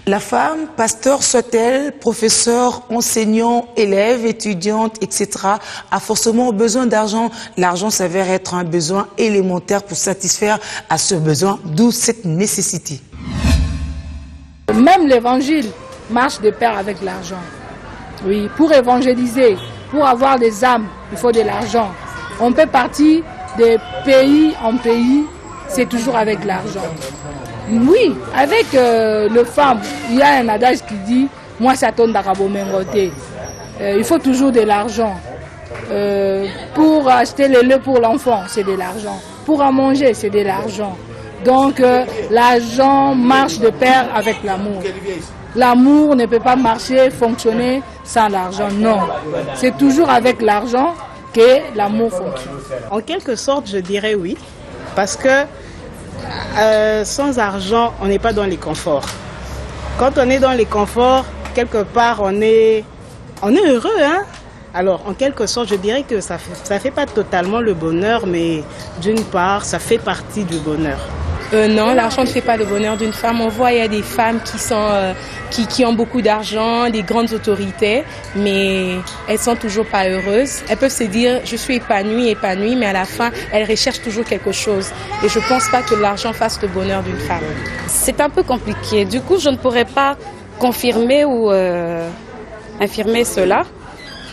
La femme, pasteur soit-elle, professeur, enseignant, élève, étudiante, etc., a forcément besoin d'argent. L'argent s'avère être un besoin élémentaire pour satisfaire à ce besoin, d'où cette nécessité. Même l'évangile marche de pair avec l'argent. Oui, pour évangéliser, pour avoir des âmes, il faut de l'argent. On peut partir de pays en pays, c'est toujours avec l'argent. Oui, avec le femme, il y a un adage qui dit « Moi, ça tombe d'Arabomengoté ». Il faut toujours de l'argent. Pour acheter le lait pour l'enfant, c'est de l'argent. Pour en manger, c'est de l'argent. Donc, l'argent marche de pair avec l'amour. L'amour ne peut pas marcher, fonctionner sans l'argent, non. C'est toujours avec l'argent que l'amour fonctionne. En quelque sorte, je dirais oui, parce que sans argent, on n'est pas dans les conforts. Quand on est dans les conforts, quelque part, on est heureux, hein? Alors, en quelque sorte, je dirais que ça fait pas totalement le bonheur, mais d'une part, ça fait partie du bonheur. Non, l'argent ne fait pas le bonheur d'une femme. On voit, il y a des femmes qui ont beaucoup d'argent, des grandes autorités, mais elles sont toujours pas heureuses. Elles peuvent se dire, je suis épanouie, mais à la fin, elles recherchent toujours quelque chose. Et je pense pas que l'argent fasse le bonheur d'une femme. C'est un peu compliqué. Du coup, je ne pourrais pas confirmer ou infirmer cela.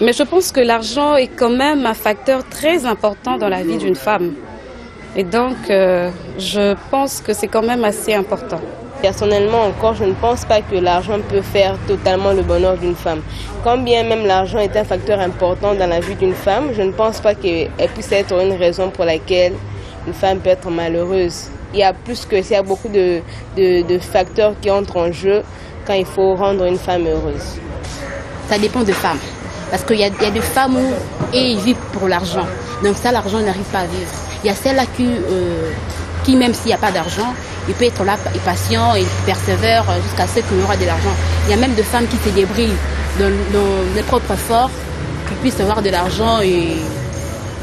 Mais je pense que l'argent est quand même un facteur très important dans la vie d'une femme. Et donc, je pense que c'est quand même assez important. Personnellement encore, je ne pense pas que l'argent peut faire totalement le bonheur d'une femme. Quand bien même l'argent est un facteur important dans la vie d'une femme, je ne pense pas qu'elle puisse être une raison pour laquelle une femme peut être malheureuse. Il y a plus que ça, il y a beaucoup de facteurs qui entrent en jeu quand il faut rendre une femme heureuse. Ça dépend des femmes. Parce qu'il y a des femmes où ils vivent pour l'argent. Donc ça, l'argent n'arrive pas à vivre. Il y a celles-là qui même s'il n'y a pas d'argent, il peut être là, patient et persévère jusqu'à ce qu'il y aura de l'argent. Il y a même des femmes qui se débrouillent dans leurs propres efforts, qui puissent avoir de l'argent. Et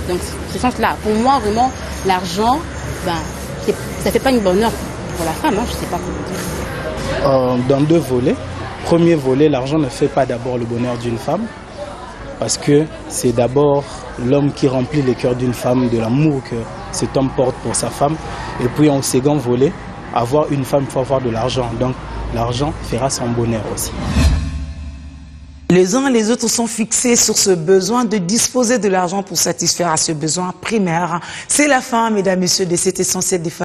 donc, ce sens-là, pour moi, vraiment, l'argent, ça ne fait pas une bonheur pour la femme, hein, je ne sais pas comment dire. Dans deux volets. Premier volet, l'argent ne fait pas d'abord le bonheur d'une femme, parce que c'est d'abord l'homme qui remplit le cœur d'une femme, de l'amour que cet homme porte pour sa femme. Et puis en second volet, avoir une femme, il faut avoir de l'argent. Donc l'argent fera son bonheur aussi. Les uns et les autres sont fixés sur ce besoin de disposer de l'argent pour satisfaire à ce besoin primaire. C'est la fin, mesdames, messieurs, de cet essentiel des femmes.